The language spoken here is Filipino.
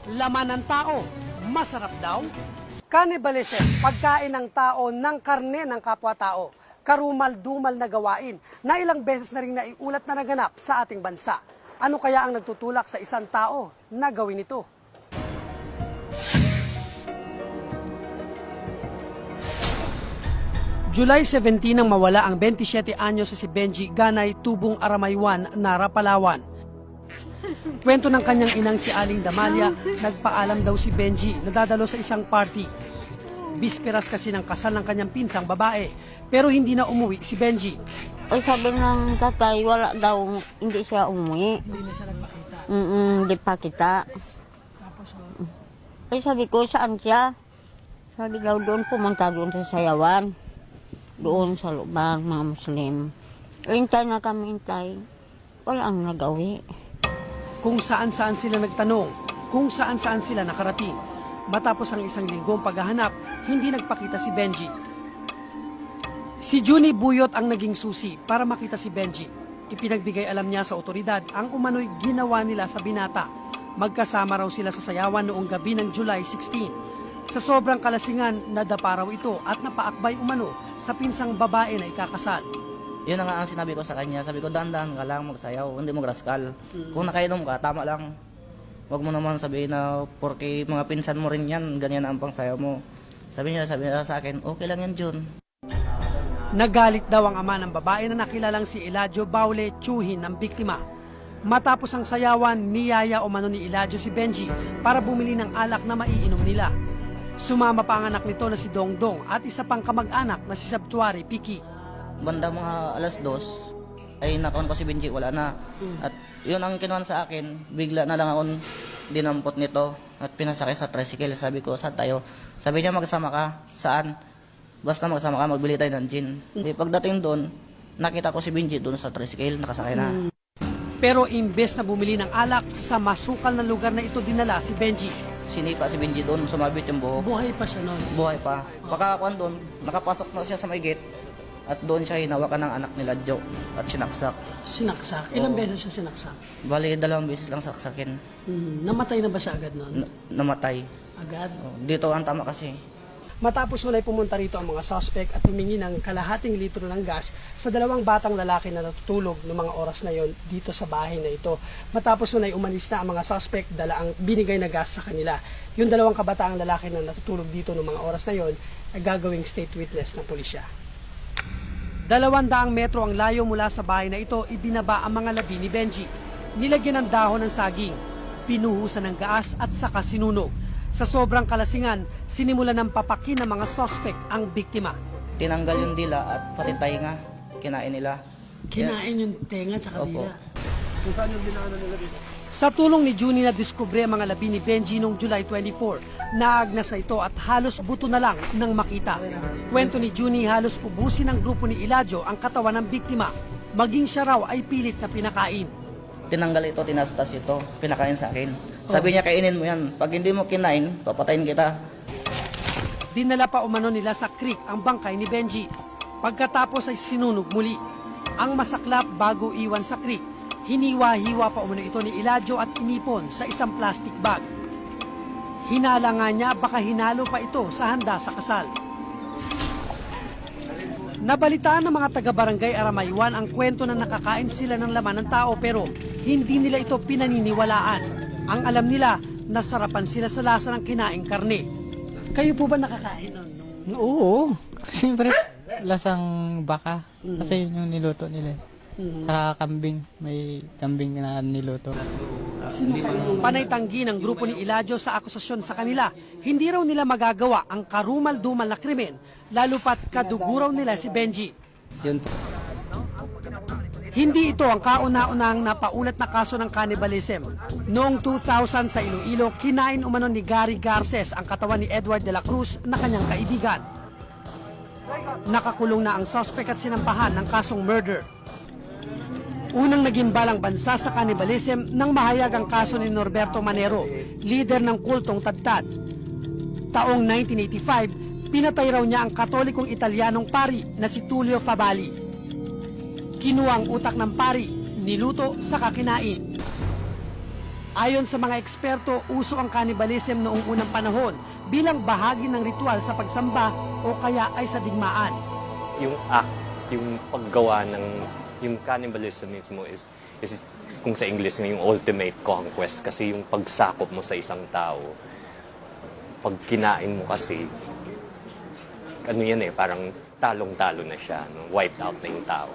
Laman ng tao, masarap daw? Cannibalism, pagkain ng tao ng karne ng kapwa-tao. Karumal-dumal na gawain na ilang beses na rin naiulat na naganap sa ating bansa. Ano kaya ang nagtutulak sa isang tao na gawin ito? July 17 nang mawala ang 27 anyos si Benji Ganay Tubong Aramaywan, Nara, Palawan. Kwento ng kanyang inang si Aling Damalia, nagpaalam daw si Benji na dadalo sa isang party. Bisperas kasi ng kasal ng kanyang pinsang babae, pero hindi na umuwi si Benji. Ay, sabi ng tatay, wala daw, hindi siya umuwi. Hindi na siya nagpakita. Hindi pa kita. Tapos, Ay, sabi ko, saan siya? Sabi daw doon, pumunta doon sa Sayawan. Doon sa lubang, mga Muslim. Hintay na kami, hintay. Wala ang nagawi. kung saan-saan sila nagtanong, kung saan-saan sila nakarating. Matapos ang isang linggong paghahanap, hindi nagpakita si Benji. Si Juni Buyot ang naging susi para makita si Benji. Ipinagbigay alam niya sa otoridad ang umano'y ginawa nila sa binata. Magkasama raw sila sa sayawan noong gabi ng July 16. Sa sobrang kalasingan, nadapa raw ito at napaakbay umano sa pinsang babae na ikakasal. Yun na nga ang sinabi ko sa kanya. Sabi ko, dahan-dahan ka lang magsayaw, hindi mo graskal. Kung nakainom ka, tama lang. Huwag mo naman sabihin na porque mga pinsan mo rin yan, ganyan ang pangsayaw mo. Sabi niya sa akin, okay lang yan, Jun. Nagalit daw ang ama ng babae na nakilalang si Eladio Baule Chuhin ng biktima. Matapos ang sayawan, niyaya umano ni Eladio si Benji para bumili ng alak na maiinom nila. Sumama pa ang anak nito na si Dongdong at isa pang kamag-anak na si Sabtuari Piki. Banda mga alas 2, ay nakaon ko si Benji, wala na. At yun ang kinuhan sa akin, bigla na lang akong dinampot nito at pinasakay sa tricycle. Sabi ko, saan tayo? Sabi niya, magsama ka. Saan? Basta magsama ka, magbili tayo ng gin. Pagdating doon, nakita ko si Benji doon sa tricycle, nakasakay na. Pero imbes na bumili ng alak, sa masukal na lugar na ito dinala si Benji. Sinipa si Benji doon, sumabit yung buhok. Buhay pa siya noon. Buhay pa. Pagkakakuan doon, nakapasok na siya sa may gate at doon siya hinawakan ng anak nila Joe at sinaksak. Sinaksak? Ilang Oo. beses siya sinaksak? Bali, 2 beses lang saksakin. Namatay na ba siya agad noon? Namatay. Agad? Dito ang tama kasi. Matapos walay pumunta rito ang mga suspect at humingi ng kalahating litro ng gas sa 2 batang lalaki na natutulog noong mga oras na yon dito sa bahay na ito. Matapos walay umalis na ang mga suspect, dala ang binigay na gas sa kanila. Yung 2 kabataang lalaki na natutulog dito noong mga oras na yon ay gagawing state witness ng pulisya. 200 metro ang layo mula sa bahay na ito, ibinaba ang mga labi ni Benji. Nilagyan ng dahon ng saging, pinuhusan ng gaas at saka sinunog. Sa sobrang kalasingan, sinimulan ng papakin ng mga suspect ang biktima. Tinanggal yung dila at pati tainga. Kinain nila. Kinain yung tenga at Opo. dila. Kung saan yung dinaanan nila dito? Sa tulong ni Juni na diskubre ang mga labi ni Benji noong July 24, naagnas na ito at halos buto na lang nang makita. Kwento ni Juni, halos ubusin ng grupo ni Eladio ang katawan ng biktima. Maging siya raw ay pilit na pinakain. Tinanggal ito, tinastas ito, pinakain sa akin. Sabi niya, kainin mo yan. Pag hindi mo kinain, papatayin kita. Dinala pa umano nila sa creek ang bangkay ni Benji. Pagkatapos ay sinunog muli. Ang masaklap bago iwan sa creek, hiniwa-hiwa pa umano ito ni Eladio at inipon sa isang plastic bag. Hinala nga niya baka hinalo pa ito sa handa sa kasal. Nabalitaan ng mga taga-barangay Aramaywan ang kwento na nakakain sila ng laman ng tao pero hindi nila ito pinaniniwalaan. Ang alam nila, nasarapan sila sa lasa ng kinaing karne. Kayo po ba nakakain nun? Oo. Siyempre, lasang baka. Kasi yun yung niluto nila. Saka kambing. May kambing na niluto. Panay tanggi ng grupo ni Eladio sa akusasyon sa kanila. Hindi raw nila magagawa ang karumal-dumal na krimen, lalo pat kaduguraw nila si Benji. Yun po. Hindi ito ang kauna-unahang napaulat na kaso ng cannibalism. Noong 2000 sa Iloilo, kinain umano ni Gary Garces ang katawan ni Edward de la Cruz na kanyang kaibigan. Nakakulong na ang suspect at sinampahan ng kasong murder. Unang naging balang bansa sa cannibalism nang mahayag ang kaso ni Norberto Manero, leader ng kultong Tadtad. Taong 1985, pinatay raw niya ang katolikong Italianong pari na si Tullio Favalli. Kinuha ang utak ng pari, niluto sa kakinain. Ayon sa mga eksperto, uso ang cannibalism noong unang panahon bilang bahagi ng ritual sa pagsamba o kaya ay sa digmaan. Yung act, yung paggawa ng, yung cannibalism mismo is kung sa English nga yung ultimate conquest kasi yung pagsakop mo sa isang tao, pag kinain mo kasi, ano yan parang talong-talo na siya, no? Wiped out na yung tao.